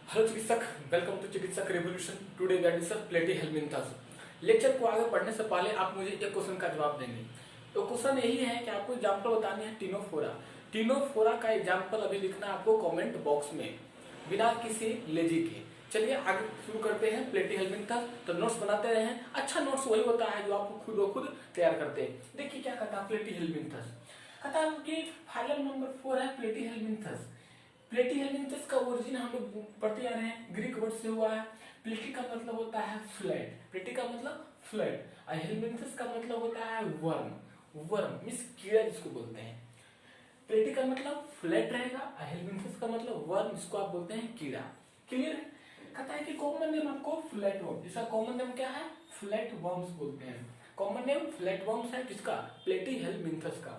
Hello Chikitsak, welcome to Chikitsak revolution. Today we are discuss platyhelminthes. Lecture को आगे बढ़ने से पहले आप मुझे एक क्वेश्चन का जवाब देंगे। तो क्वेश्चन यही है कि आपको एग्जांपल बतानी है टिनोफोरा। टिनोफोरा का एग्जांपल अभी लिखना है आपको कमेंट बॉक्स में, बिना किसी लेजी के। चलिए आगे शुरू करते हैं। प्लेटी हेलमिंथस, तो नोट्स बनाते रहे हैं। अच्छा नोट्स वही होता है जो आपको खुद ब खुद तैयार करते हैं। देखिए क्या कहता है प्लेटी हेलमिंथस। कहता है कि फाइलम नंबर 4 है प्लेटी हेलमिंथस। प्लेटी हेलमिंथस का ओरिजिन हम लोग पढ़ते आ रहे हैं, ग्रीक वर्ड से हुआ है। प्लेटी का मतलब होता है फ्लैट, प्लेटी का मतलब फ्लैट, और हेलमिंथस का मतलब होता है वर्म। वर्म मींस कीड़ा जिसको बोलते हैं। प्लेटी का मतलब फ्लैट रहेगा और हेलमिंथस का मतलब वर्म जिसको आप बोलते हैं कीड़ा। क्लियर है? कहता है कि कॉमन नेम आपको फ्लैट वर्म, इसका कॉमन नेम क्या है? फ्लैट वर्म्स बोलते हैं। कॉमन नेम फ्लैट वर्म्स है किसका? प्लेटी हेलमिंथस का।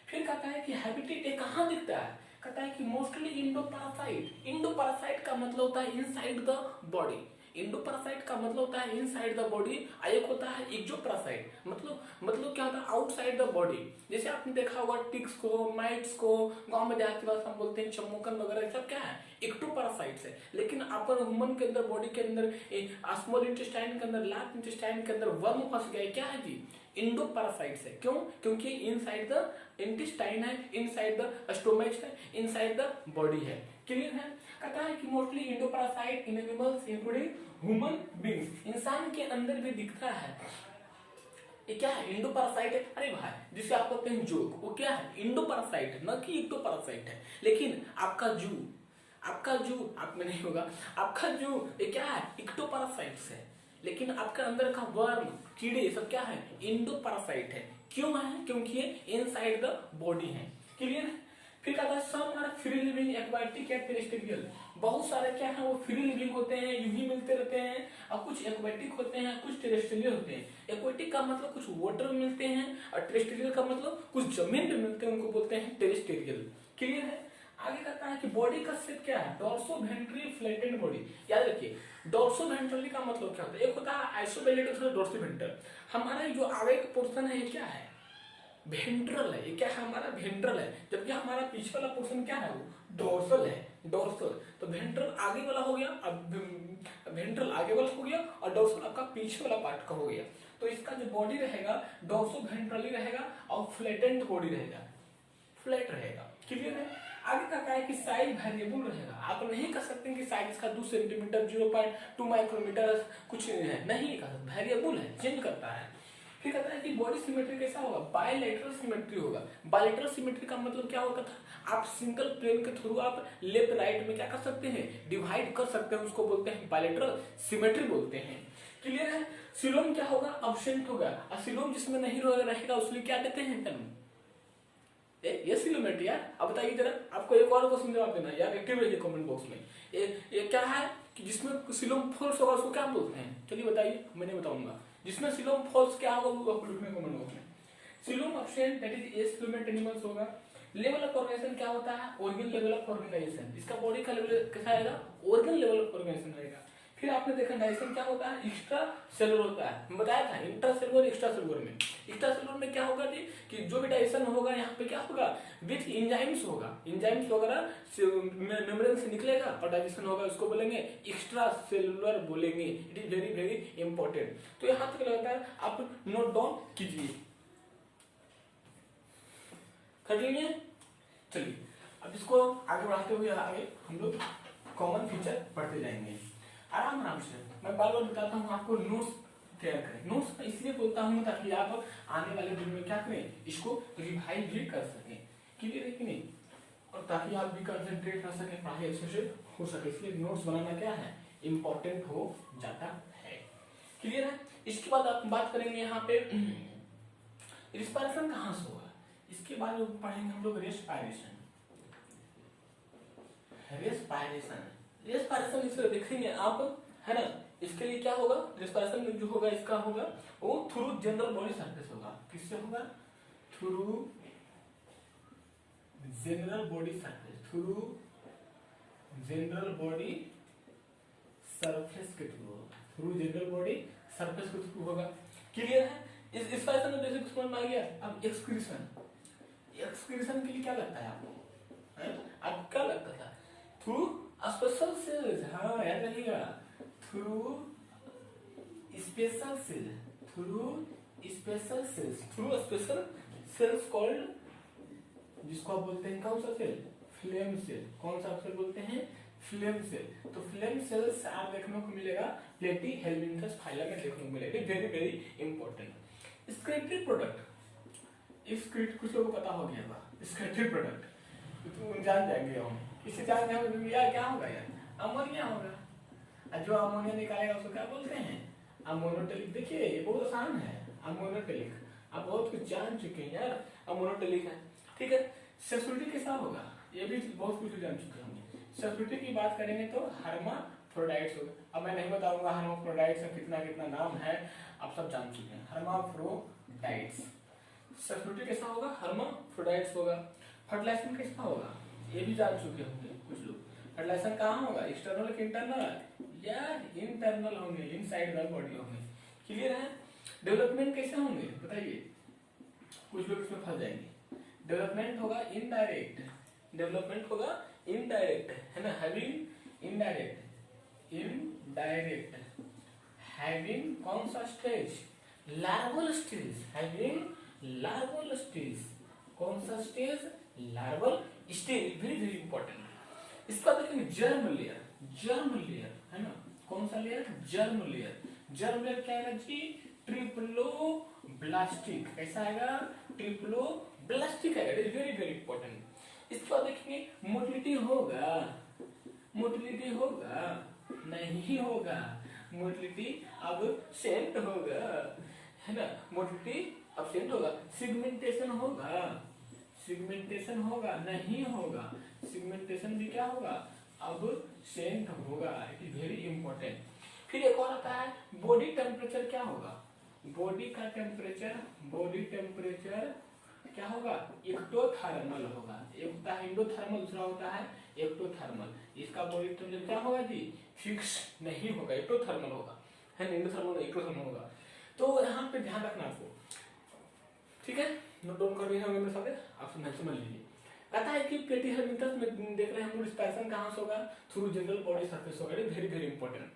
फिर कहता है कि हैबिटेट ये कहाँ दिखता है? कहता है कि mostly Indo parasite. Indo parasite का मतलब होता है inside the body. Indo parasite का मतलब होता है इनसाइड द बॉडी। एक होता है एक्जो पैरासाइट, मतलब क्या होता है? Outside the body. जैसे आपने देखा होगा टिक्स को, माइट्स को, गांव में देहात की भाषा में बोलते हैं चमोकन वगैरह, सब क्या है? एक्टो पैरासाइट्स है। लेकिन अपन ह्यूमन के अंदर, बॉडी के अंदर, स्मॉल इंटेस्टाइन के अंदर, लार्ज इंटेस्टाइन के अंदर वर्म फंस गया। क्या है जी? इंडो पैरासाइट्स है। क्यों? क्योंकि इनसाइड द इंटेस्टाइन है, इनसाइड द स्टोमच है, इनसाइड द बॉडी है। क्लियर है? कहता है कि मोस्टली इंडो पैरासाइट इन एनिमल्स इंक्लूडिंग ह्यूमन बींग्स। इंसान के अंदर भी दिखता है। ये क्या है? इंडो पैरासाइट है। अरे भाई, जिसे आप कहते हैं जोक, वो क्या है? इंडो पैरासाइट है, न कि एक्टो पैरासाइट है। लेकिन आपका जू आप में नहीं होगा। आपका जू ये क्या है? एक्टो पैरासाइट्स है। लेकिन आपके अंदर का वर्म, कीड़े, सब क्या है? इंडो पैरासाइट है। क्यों है? क्योंकि ये इनसाइड द बॉडी है। क्लियर है? फिर कहता है some are free living aquatic and terrestrial. बहुत सारे क्या है? वो फ्री लिविंग होते हैं, यूं ही मिलते रहते हैं। और कुछ एक्वाटिक होते हैं, कुछ टेरेस्ट्रियल होते हैं। एक्वाटिक का मतलब कुछ वाटर में मिलते हैं, और टेरेस्ट्रियल का मतलब कुछ जमीन में मिलते हैं, उनको बोलते हैं टेरेस्ट्रियल। क्लियर है? आगे कहता है कि बॉडी का शेप क्या है? Dorsoventrally flattened body. याद रखिए, डोर्सो वेंट्रली का मतलब क्या होता है? एक होता है आइसोवेलेट, दूसरा डोर्सो वेंट्रल। हमारा जो आगे का पोर्शन है ये क्या है? वेंट्रल है। ये क्या है? हमारा वेंट्रल है। जबकि हमारा पीछे वाला पोर्शन क्या है? वो डोर्सल है। डोर्सल तो वेंट्रल आगे वाला हो गया, अब वेंट्रल आगे वाला हो गया, और डोर्सल आपका पीछे वाला पार्ट का हो गया। तो इसका जो बॉडी रहेगा डोर्सो वेंट्रली रहेगा, और फ्लैटेंड बॉडी रहेगा, फ्लैट रहेगा। क्लियर है? आगे का क्या है कि साइज वेरिएबल रहेगा। आप नहीं कह सकते कि साइज इसका 2 सेंटीमीटर, 0.2 माइक्रोमीटर कुछ है, नहीं कह सकते। वेरिएबल है, चेंज करता है। फिर कहता है कि बॉडी सिमेट्री कैसा होगा? बायलैटरल सिमेट्री होगा। बायलैटरल सिमेट्री का मतलब क्या होता था? आप सिंगल प्लेन के थ्रू आप लेफ्ट राइट में क्या कर सकते हैं? डिवाइड कर सकते हैं, उसको बोलते हैं बायलैटरल सिमेट्री बोलते हैं। क्लियर है? सिलोम क्या होगा? अब्सेंट होगा। और सिलोम जिसमें नहीं रहेगा उसमें क्या देते हैं टर्म? ये सिलोमेट्री यार। अब बताइए जरा, आपको एक और क्वेश्चन जवाब देना यार, एक्टिव रहिए कमेंट बॉक्स में। ये क्या है कि जिसमें सिलोम फोर्स होगा उसको क्या बोलते हैं? चलिए बताइए, मैं नहीं बताऊंगा। जिसमें सिलोम फोर्स क्या होगा वो आपको लिखना कमेंट बॉक्स में। Coelom absent that is acoelomate animals होगा। लेवल ऑफ ऑर्गेनाइजेशन क्या होता है? Organ level of organization. इसका बॉडी का लेवल कैसा आएगा? ऑर्गन लेवल ऑफ ऑर्गेनाइजेशन रहेगा। फिर आपने देखा डाइजेशन क्या होता है? एक्स्ट्रा सेलुलर होता है। बताया था इंट्रा सेलुलर, एक्स्ट्रा सेलुलर में। एक्स्ट्रा सेलुलर में क्या होगा जी कि जो भी डाइजेशन होगा यहाँ पे क्या होगा? विथ एंजाइम्स होगा। एंजाइम्स वगैरह मेम्ब्रेन से निकलेगा और डाइजेशन होगा, उसको बोलेंगे एक्स्ट्रा सेलुलर बोलेंगे। It is very very important. तो यहाँ तक लगता है, आप नोट डाउन कीजिए, कर लीजिए। चलिए अब इसको आगे बढ़ाते हुए आगे हम लोग कॉमन फीचर पढ़ते जाएंगे आराम आराम से। मैं बार बार बताता हूँ आपको नोट्स तैयार करें। नोट्स इसलिए बोलता हूँ ताकि आप आने वाले दिन में क्या करें? इसको रिवाइज भी कर सकें। क्लियर है कि नहीं? और ताकि आप भी कंसंट्रेट कर सकें, पढ़ाई अच्छे से हो सके, इसलिए नोट्स बनाना क्या है? इंपॉर्टेंट हो जाता है। क्लियर है? इसके बाद आप बात करेंगे यहाँ पे रिस्पायरेशन कहाँ से होगा। इसके बाद पढ़ेंगे हम लोग रेस्पायरेशन। रेस्पायरेशन रेस्पायरेशन इसे देखेंगे आप, है ना? इसके लिए क्या होगा? रेस्पायरेशन जो होगा इसका होगा वो थ्रू जनरल बॉडी सरफेस होगा। किससे होगा? Through general body surface. Through general body surface के थ्रू होगा। थ्रू जनरल बॉडी सरफेस के थ्रू होगा। क्लियर है? इस रेस्पायरेशन में जैसे समझ में आ गया। अब एक्सक्रीशन, एक्सक्रीशन के लिए क्या लगता है आपको? आपको क्या लगता था? Through special cells. हाँ through special cell, through special cells, through special cells called, जिसको आप बोलते हैं कौन सा सेल, फ्लेम सेल। कौन सा सेल बोलते हैं, फ्लेम सेल। तो फ्लेम सेल्स आप देखने को मिलेगा प्लेटी हेलमिंथस फाइलम में देखने को मिलेगा। Very very important. Scripted product, script कुछ लोगों को पता हो गया होगा, स्क्रिप्टेड प्रोडक्ट तो जान जाएंगे हम, इसे जान जाएंगे यार क्या होगा यार, अमोनिया होगा। जो अमोनिया निकालेगा उसको क्या बोलते हैं, अमोनोटेलिक। देखिए ये बहुत आसान है, अमोनोटेलिक। आप बहुत कुछ जान चुके हैं यार, अमोनोटेलिक है, ठीक है। सेक्सुअलिटी कैसा होगा, ये भी बहुत कुछ जान चुके होंगे। सेक्सुअलिटी की बात करेंगे तो हर्माफ्रोडाइट्स होगा। अब मैं नहीं बताऊंगा हर्माफ्रोडाइट्स का कितना कितना नाम है, आप सब जान चुके हैं, हर्माफ्रोडाइट्स। सेक्सुअलिटी कैसा होगा, हर्माफ्रोडाइट्स होगा। फर्टिलाइजेशन कैसा होगा, ये भी जान चुके होंगे कुछ लोग। फर्टिलाइजेशन कहाँ होगा, एक्सटर्नल कि इंटरनल, यार इंटरनल होंगे, इनसाइड द बॉडी होंगे। क्लियर है। डेवलपमेंट कैसे होंगे बताइए, कुछ लोग इसमें फंस जाएंगे। डेवलपमेंट होगा इनडायरेक्ट, डेवलपमेंट होगा इनडायरेक्ट, है ना। हैविंग इनडायरेक्ट, इनडायरेक्ट हैविंग कौन सा stage, larval stage, having larval stage. कौन सा stage, larval stage. Very very important. इसका देखेंगे जर्म लेयर, जर्म लेयर है ना, कौन सा layer, germ layer. Germ layer क्या है जी, ट्रिप्लोब्लास्टिक। कैसा आएगा, ट्रिप्लोब्लास्टिक है। Very very important. इसके बाद देखेंगे मोटिलिटी होगा, मोटिलिटी होगा, नहीं होगा, मोटिलिटी अबसेंट होगा, है ना, मोटिलिटी अबसेंट होगा। सिगमेंटेशन होगा, सिगमेंटेशन होगा, नहीं होगा, सिगमेंटेशन भी क्या होगा, अबसेंट होगा। It is very important. फिर एक और आता है बॉडी टेम्परेचर क्या होगा, बॉडी का टेम्परेचर, बॉडी टेम्परेचर क्या होगा, एक्टोथर्मल होगा। एक होता है इंडोथर्मल, दूसरा होता है एक्टोथर्मल। इसका बॉडी टेम्परेचर क्या होगा जी, फिक्स नहीं होगा, एक्टोथर्मल होगा, है ना, इंडोथर्मल एक्टोथर्मल होगा। तो यहाँ पे ध्यान रखना आपको, ठीक है, नोट डाउन कर रहे हैं मेरे साथ, आप समझ लीजिए। कहता है कि प्लेटी हेलमिंथस में देख रहे हैं हम लोग, रिस्पायरेशन कहाँ से होगा, थ्रू जनरल बॉडी सरफेस होगा। Very very important.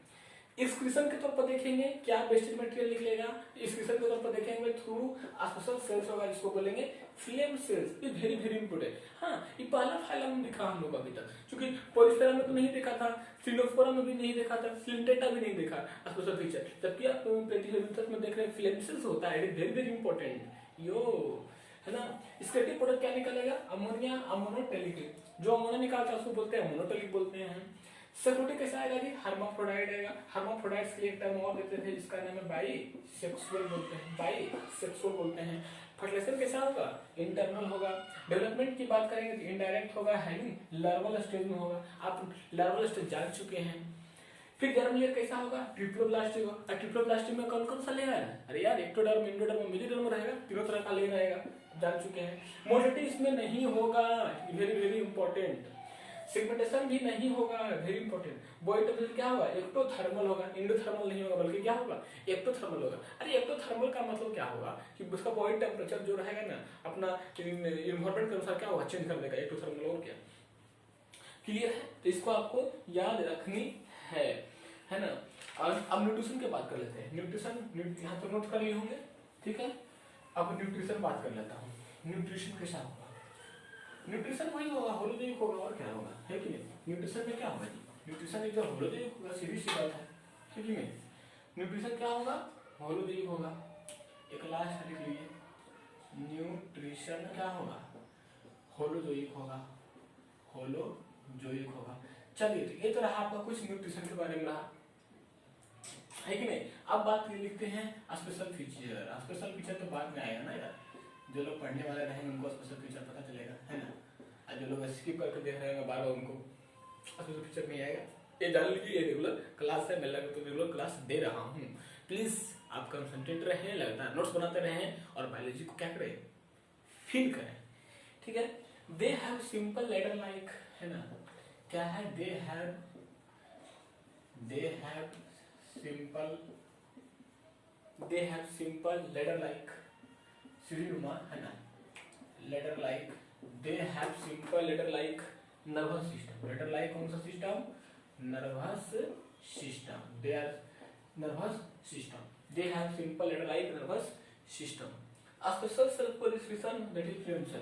एक्सक्रीशन के तौर पर देखेंगे क्या वेस्टेज मटेरियल निकलेगा, एक्सक्रीशन के तौर पर देखेंगे थ्रू स्पेशल सेल्स होगा, जिसको बोलेंगे फ्लेम सेल्स। ये वेरी वेरी इंपॉर्टेंट। हाँ, ये पहला फाइलम दिखा हम लोग अभी तक, क्योंकि पोलिस्फेरा में तो नहीं देखा था, सिलोस्फेरा में भी नहीं देखा था, सिलेंटेटा भी नहीं देखा स्पेशल फीचर। जबकि आप प्लेटी हेलमिंथस में देख रहे हैं फ्लेम सेल्स होता है। वेरी वेरी इंपॉर्टेंट यो, है ना। स्टेटिक प्रोडक्ट क्या निकलेगा, अमोनिया, अमोनोटेलिक। जो अमोनिया निकालता है उसको बोलते हैं अमोनोटेलिक बोलते हैं। सेक्सुअलिटी कैसा आएगा जी, हर्माफ्रोडाइट आएगा। हर्माफ्रोडाइट्स के लिए एक टर्म और देते थे जिसका नाम है बाइसेक्सुअल बोलते हैं, बाइसेक्सुअल बोलते हैं। फर्टिलाइजेशन कैसा होगा, इंटरनल होगा। डेवलपमेंट की बात करेंगे तो इनडायरेक्ट होगा, हैविंग लार्वल स्टेज में होगा। आप लार्वल स्टेज जान चुके हैं। फिर जर्म लेयर कैसा होगा, ट्रिप्लोब्लास्टिक होगा। ट्रिप्लोब्लास्टिक में कौन कौन सा लेयर है, अरे यार एक्टोडर्म, इंडोडर्म, मेसोडर्म रहेगा, तीनों तरह का लेयर रहेगा, जान चुके हैं। मोटिलिटी इसमें नहीं होगा, वेरी वेरी इंपॉर्टेंट। सेगमेंटेशन भी नहीं होगा, वेरी इंपॉर्टेंट। बॉडी टेम्परेचर क्या होगा, एक्टोथर्मल होगा, इंडोथर्मल नहीं होगा, बल्कि क्या होगा, एक्टोथर्मल होगा। अरे एक्टोथर्मल का मतलब क्या होगा कि उसका बॉडी टेम्परेचर जो रहेगा ना, अपना इन्वायरमेंट के अनुसार क्या होगा, चेंज कर देगा, एक्टोथर्मल। और क्या क्लियर है, तो इसको आपको याद रखनी है ना। और अब न्यूट्रिशन की बात कर लेते हैं। न्यूट्रिशन यहाँ तो नोट कर लिए होंगे, ठीक है। अब न्यूट्रिशन बात कर लेता हूँ। न्यूट्रिशन कैसा होगा, न्यूट्रिशन वही होगा, होलोजेनिक होगा, और क्या होगा, है कि नहीं। न्यूट्रिशन में क्या होगा जी, न्यूट्रिशन एकदम होलोजेनिक होगा, सीधी सी बात है कि नहीं। न्यूट्रिशन क्या होगा, होलोजेनिक होगा। एक लास्ट लिख लीजिए, न्यूट्रिशन क्या होगा, होलोजोइक होगा, होलोजोइक होगा। चलिए तो ये तो रहा आपका कुछ न्यूट्रिशन के बारे में रहा, है कि नहीं। अब बात लिखते हैं स्पेशल फीचर। स्पेशल फीचर तो बाद में आएगा ना यार, जो लोग पढ़ने वाले रहेंगे उनको स्पेशल फीचर पता चलेगा, है ना। और जो लोग स्किप करके देख रहे हैं बार बार, उनको स्पेशल फीचर नहीं आएगा। ये जान लीजिए, ये रेगुलर क्लास है, मैं लगा तो रेगुलर क्लास दे रहा हूँ। प्लीज आप कंसंट्रेट रहें, लगातार नोट्स बनाते रहें और बायोलॉजी को क्या करें, फील करें, ठीक है। They have simple ladder like, है ना, क्या है, they have simple ladder like, सीढ़ीनुमा, है ना, ladder like. They have simple ladder like nervous system. Ladder like कौन सा system, nervous system. Their nervous system. They have simple letter-like nervous system. A special cell for excretion, that is phloem cell.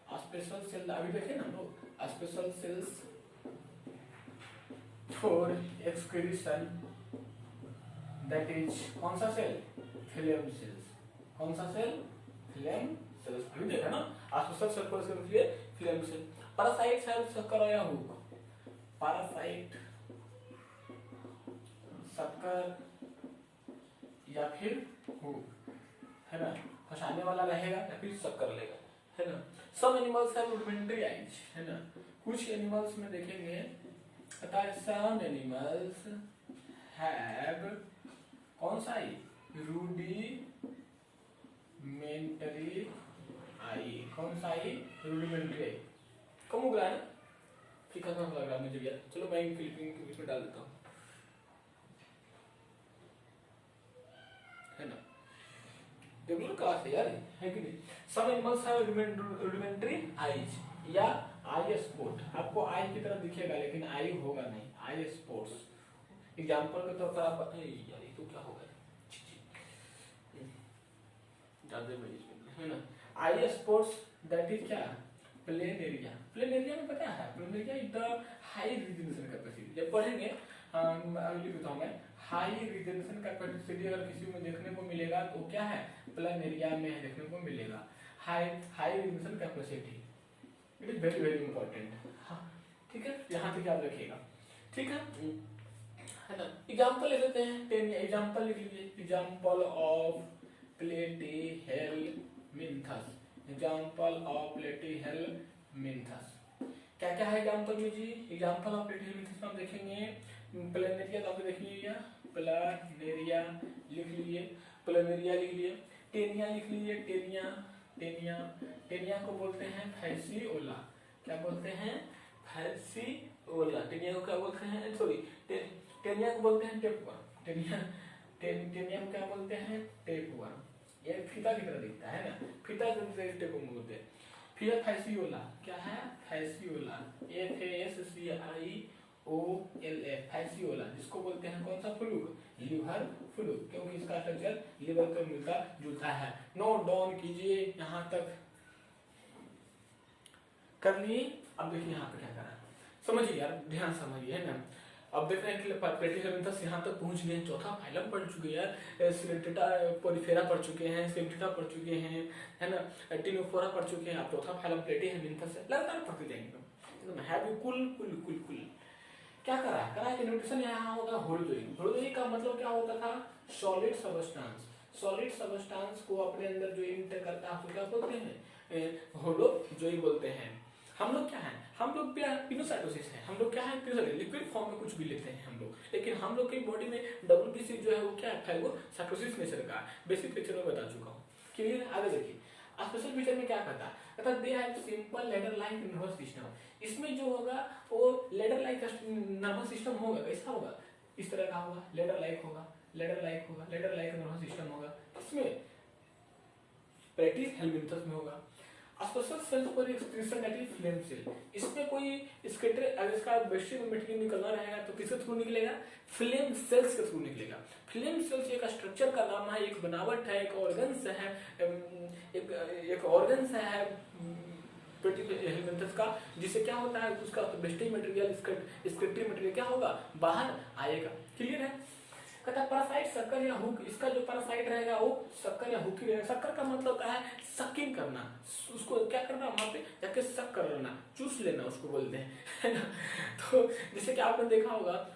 A special cell, अभी देखे ना लोग, a special cells for excretion, that is कौन सा cell? phloem cells. कौन सा cell? phloem cells. अभी देखा ना, a special cell for excretion, phloem cell. Parasite cells शक्कर या हुक. Parasite शक्कर या फिर हुक, है ना, फंसाने वाला रहेगा या फिर शक्कर लेगा, है ना. Some animals have rudimentary eyes, है ना. कुछ एनिमल्स में देखेंगे, अतः some animals have कौन सा आई? rudimentary आई. कौन सा आई? rudimentary आई. कम उग रहा है, फीका कम लग रहा है मुझे भी. चलो मैं क्लिपिंग के बीच में डाल देता हूँ, है ना. रेगुलर क्लास है यार, है कि नहीं. Some animals have rudimentary eyes या आई स्पॉट. आपको आई की तरह दिखेगा लेकिन आई होगा नहीं, आई स्पॉट्स. एग्जांपल के तौर पर आप, यार ये तो क्या होगा, ज्यादा में है ना. आई स्पॉट्स दैट इज क्या? Plain area. प्लेन एरिया में पता है, plain area is the high resolution capacity. जब पढ़ेंगे लिख देता हूं मैं, हाई रिजोल्यूशन कैपेसिटी अगर किसी में देखने को मिलेगा तो क्या है? प्लेन एरिया में देखने को मिलेगा. High resolution capacity, it is very very important. हाँ ठीक है, यहाँ तक याद रखिएगा. ठीक है ना. एग्जाम्पल ले लेते हैं, 10 एग्जाम्पल लिख लीजिए. Example of platyhelminthes. Example of platyhelminthes क्या क्या है एग्जाम्पल में जी? एग्जाम्पल ऑफ प्लेटीहेल्मिन्थस हम देखेंगे. प्लेनेरिया तो आपको देख लीजिए, प्लेनेरिया लिख लीजिए, प्लेनेरिया लिख लीजिए. टेनिया लिख लीजिए, टेनिया. टेनिया को बोलते हैं फैसियोला. क्या बोलते हैं? फैसियोला. टेनिया को क्या बोलते हैं? सॉरी, टेनिया को बोलते हैं टेपवर्म. टेनिया को क्या बोलते हैं? टेपवर्म. ये फीता की तरह दिखता है ना, फीता की तरह टेपवर्म बोलते हैं. फिर फैसियोला क्या है? फैसियोला, FASCIOLA, फैसियोला, जिसको बोलते हैं कौन सा? फ्लूक. लिवर फ्लूक, क्योंकि इसका स्ट्रक्चर लिवर को मिलता जुलता है. नोट डाउन कीजिए, यहाँ तक कर लिए. अब देखिए यहाँ पे क्या करा, समझिए यार, ध्यान समझिए, है ना. अब देख रहे हैं कि प्लेटीहेल्मिन्थस यहाँ तक पहुंच गए. चौथा फाइलम पढ़ चुके हैं यार. सिलेंटेटा पोरिफेरा पढ़ चुके हैं, सिलेंटेटा पढ़ चुके हैं, है ना, टिनोफोरा पढ़ चुके हैं. अब चौथा फाइलम प्लेटीहेल्मिन्थस है. लगातार पढ़ते जाएंगे एकदम हैवी. कुल क्या करा कि न्यूट्रिशन यहाँ होगा होलोजोई. होलोजोई का मतलब क्या होता था? Solid substance. सॉलिड सबस्टेंस को अपने अंदर जो इंटर करता है उसको क्या बोलते हैं? होलोजोई बोलते हैं. हम लोग क्या है? हम लोग पिनोसाइटोसिस है. हम लोग क्या है? लिक्विड फॉर्म में कुछ भी लेते हैं हम लोग, लेकिन हम लोग की बॉडी में WBC जो है वो क्या है? फाइगोसाइटोसिस नेचर का. बेसिक पिक्चर में बता चुका हूँ. क्लियर? आगे देखिए, स्पेशल फीचर में क्या करता है? अर्थात दे have simple ladder like nervous system. इसमें जो होगा वो लेडर लाइक नर्वस सिस्टम होगा. कैसा होगा? इस तरह का होगा, लेडर लाइक होगा, लेडर लाइक नर्वस सिस्टम होगा. इसमें प्लेटीहेल्मिन्थस में होगा. Special cells for excretion that is flame cell. इसमें कोई स्केटर, अगर इसका वेस्टिबल मटेरियल निकलना रहेगा तो किसके थ्रू निकलेगा? फ्लेम सेल्स के थ्रू निकलेगा. फ्लेम सेल्स एक स्ट्रक्चर का नाम है, एक बनावट है, एक ऑर्गन्स है, एक ऑर्गन्स है प्लेटीहेल्मिन्थस का, जिससे क्या होता है? उसका वेस्टिबल मटेरियल, स्केटरी मटेरियल क्या होगा? बाहर आएगा. क्लियर है? कहता पैरासाइट शक्कर या हुक. इसका जो पैरासाइट रहेगा वो शक्कर या हुक ही रहेगा. शक्कर का मतलब होता है सकिंग करना. उसको क्या करना? वहां पे जाके सक कर लेना, चूस लेना, उसको बोलते हैं, है ना. तो जैसे कि आपने देखा होगा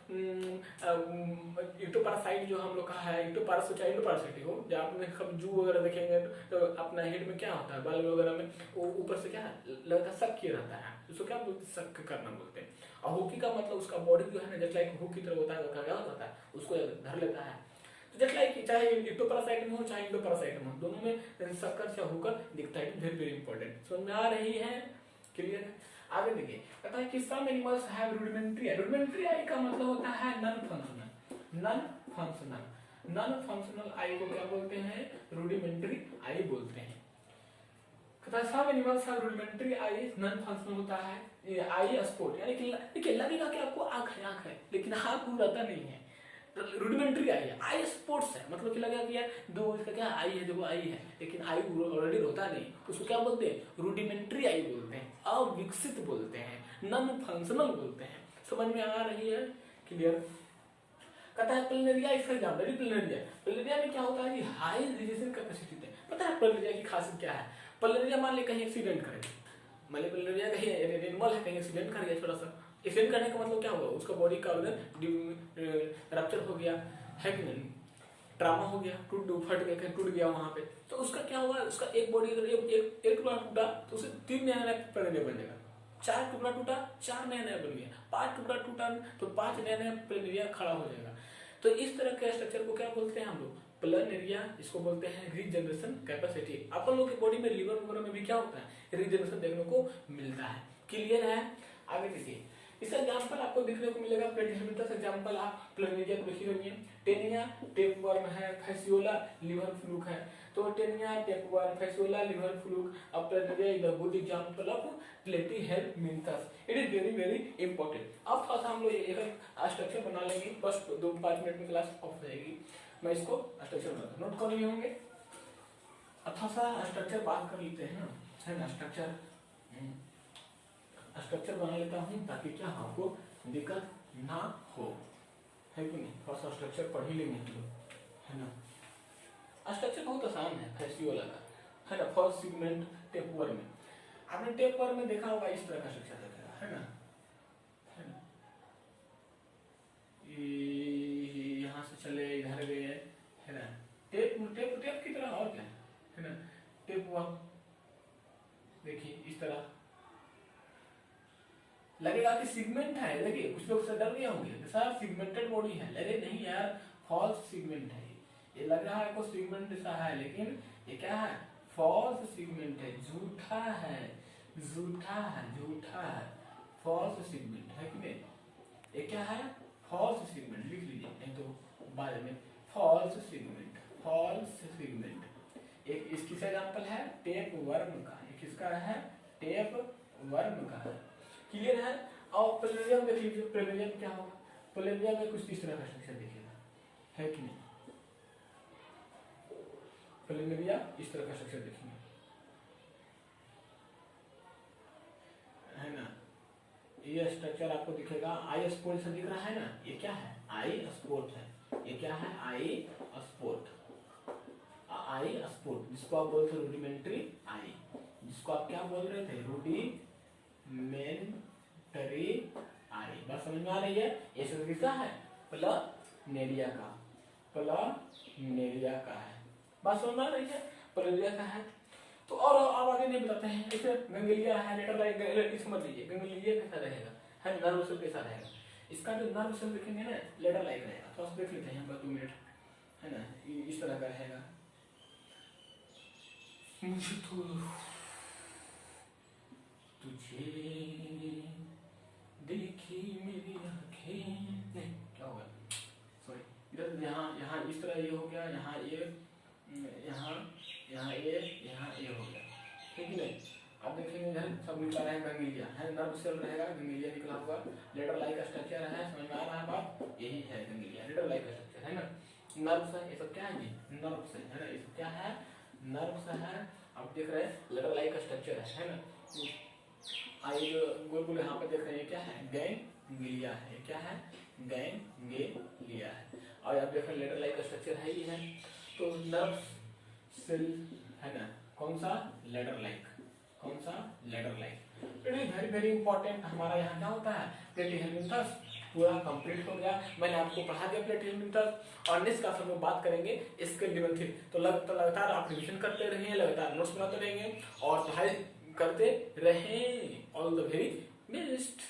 इक्टोपैरासाइट जो हम लोग का है, इक्टोपैरासाइट हो, जब आपने कभी जू वगैरह देखेंगे तो अपना हेड में क्या होता है? बाल वगैरह में वो ऊपर से क्या लगता है? सक किया रहता है. उसको क्या बोलते हैं? सक करना बोलते हैं. और हुकी का मतलब उसका बॉडी जो है ना, जस्ट लाइक हुक की तरह होता है. क्या होता है? उसको धर लेता है. तो जस्ट लाइक चाहे इक्टोपैरासाइट में हो चाहे इंडोपैरासाइट में हो, दोनों में सक्कर या हुकर दिखता है. Very very important. समझ में आ रही है? क्लियर है? आगे देखिए, कहता है कि some animals have rudimentary eye. Rudimentary eye का मतलब होता है नॉन फंक्शनल आई को क्या बोलते हैं? रूडिमेंट्री आई बोलते हैं. सब animals are rudimentary eye non functional होता है। ये आई स्पोर्ट यानी कि देखिए लगेगा कि आपको आंख है लेकिन आंख रहता नहीं है, रूडिमेंट्री आई है। आई स्पोर्ट्स है मतलब कि लगेगा कि यार दो इसका क्या आई है, देखो आई है लेकिन आई ऑलरेडी होता नहीं, उसको क्या बोलते हैं, रूडिमेंट्री आई बोलते हैं, अविकसित बोलते हैं, नॉन फंक्शनल बोलते हैं। समझ में आ रही है, क्लियर। कहता है प्लेनेरिया इसका एग्जाम्पल प्लेनेरिया। प्लेनेरिया में क्या होता है कि हाई रिजेक्शन कैपेसिटी है। पता है प्लेनेरिया की खासियत क्या है? प्लेनेरिया मान ले कहीं एक्सीडेंट करे, मान ले प्लेनेरिया कहीं एनिमल है कहीं एक्सीडेंट कर गया, छोटा सा एक्सीडेंट करने का मतलब क्या हुआ, उसका बॉडी का रप्चर हो गया है कि नहीं, ट्रामा हो गया, फट गया, कहीं टूट गया वहां पे, तो उसका क्या हुआ, उसका एक बॉडी अगर एक टुकड़ा टूटा तो उसे 3 नया प्लेनेरिया बनेगा, 4 टुकड़ा टूटा 4 नया बन गया, 5 टुकड़ा टूटा तो 5 नया प्लेनेरिया खड़ा हो जाएगा। तो इस तरह के स्ट्रक्चर को क्या बोलते हैं हम लोग, प्लेनेरिया। इसको बोलते हैं रीजनरेशन कैपेसिटी। अपन लोग की बॉडी में लिवर वगैरह में भी क्या होता है, रीजनरेशन देखने को मिलता है। क्लियर है? आगे देखिए, इसका एग्जांपल आपको देखने को मिलेगा प्लेटिहेल्मिंथस एग्जांपल आप प्लेनेरिया को देखिए होंगे। टेनिया टेपवर्म है, फैसियोला लिवर फ्लूक है। तो taenia tapeworm fasciola liver fluke, अब planaria is the good example of platyhelminthes. It is very very important. अब थोड़ा सा हम लोग एक स्ट्रक्चर बना लेंगे, बस 2-5 मिनट में क्लास ऑफ हो जाएगी। मैं इसको स्ट्रक्चर बनाता नोट कर लिए होंगे। अच्छा सा स्ट्रक्चर बात कर लेते हैं ना, है ना। स्ट्रक्चर बना लेता हूँ ताकि क्या आपको दिक्कत ना हो, है कि नहीं। थोड़ा सा स्ट्रक्चर पढ़ ही लेंगे हम लोग, है ना। स्ट्रक्चर बहुत आसान है फैसियोला का, है ना। फर्स्ट सेगमेंट टेपवर्म में आपने टेपवर्म में देखा होगा, इस तरह का स्ट्रक्चर दिखेगा, है ना। यहाँ से चले इधर गए, है ना। टेप टेप टेप की तरह और क्या है ना। टेपवर्म देखिए इस तरह लगेगा कि सिगमेंट है। देखिए कुछ लोग से डर गए होंगे सर सिगमेंटेड बॉडी है, अरे नहीं यार, फॉल्स सिगमेंट है। ये लग रहा है आपको सिगमेंट जैसा है लेकिन ये क्या है, फॉल्स सिगमेंट है, झूठा है, झूठा है, झूठा है, फॉल्स सिगमेंट है कि नहीं। ये क्या है, फॉल्स सिगमेंट, लिख लीजिए नहीं तो बाद में, फॉल्स सिगमेंट, फॉल्स सिगमेंट। एक इसकी एग्जांपल है टेप वर्म का, किसका है, टेप वर्म का है। क्लियर है। और प्लेनेरिया में देख लीजिए, प्लेनेरिया में क्या होगा, प्लेनेरिया में कुछ इस तरह का स्ट्रक्चर दिखेगा, है कि नहीं। प्लेनेरिया इस तरह का स्ट्रक्चर देखेंगे, है ना। ये स्ट्रक्चर आपको दिखेगा, आई स्पोर्ट से दिख रहा है ना, ये क्या है, आई स्पोर्ट है, ये क्या है, आई स्पोर्ट, आई स्पोर्ट, जिसको आप बोलते हैं रूडिमेंट्री आई, जिसको आप क्या बोल रहे थे, रूडिमेंट्री आई। बात समझ में आ रही है। ये सब किसका है, प्लेनेरिया का, प्लेनेरिया का है। बात समझ में आ रही है, प्लेनेरिया का है। तो और अब आगे नहीं बताते हैं, जैसे गंगलिया है, लेटर लाइक, समझ लीजिए गंगलिया कैसा रहेगा, है नर्व सेल कैसा रहेगा। इसका जो नर्व सेल देखेंगे ना, लेटर लाइक रहेगा। तो देख लेते हैं 2 मिनट, है ना। इस तरह का रहेगा। मुझे तो तुझे देखी मेरी आँखें, नहीं क्या होगा, सॉरी, इधर यहाँ इस तरह ये हो गया, यहाँ ये, यहाँ ये, यहाँ ये हो गया, ठीक है नहीं। अब देखेंगे इधर सब निकला है गंगलिया, है नर्व सेल रहेगा, गंगलिया निकला हुआ, लेटर लाइक स्ट्रक्चर है। समझ में आ रहा है बात, यही है गंगलिया, लेटर लाइक स्ट्रक्चर, है ना। नर्व्स है, ये सब क्या है जी, नर्व्स है ना, ये सब क्या है, नर्व्स है। आप देख रहे हैं लेटर लाइक स्ट्रक्चर है ना। आई जो गोल गोल यहाँ पे देख रहे हैं क्या है, गैंग्लिया है, क्या है, गैंग्लिया है। और आप देख रहे हैं लेटर लाइक स्ट्रक्चर है ही है। तो नर्व सेल है ना, कौन सा, लेटर लाइक, कौन सा, ladder like. It is very very important. हमारा यहाँ क्या होता है, प्लेटिहेल्मिंथस पूरा कंप्लीट हो गया। मैंने आपको पढ़ा दिया प्लेटिहेल्मिंथस, और नेक्स्ट क्लास में बात करेंगे इसके लेवल 3। तो लगातार आप रिविजन करते रहेंगे, लगातार नोट्स बनाते रहेंगे और पढ़ाई करते रहें। All the very best.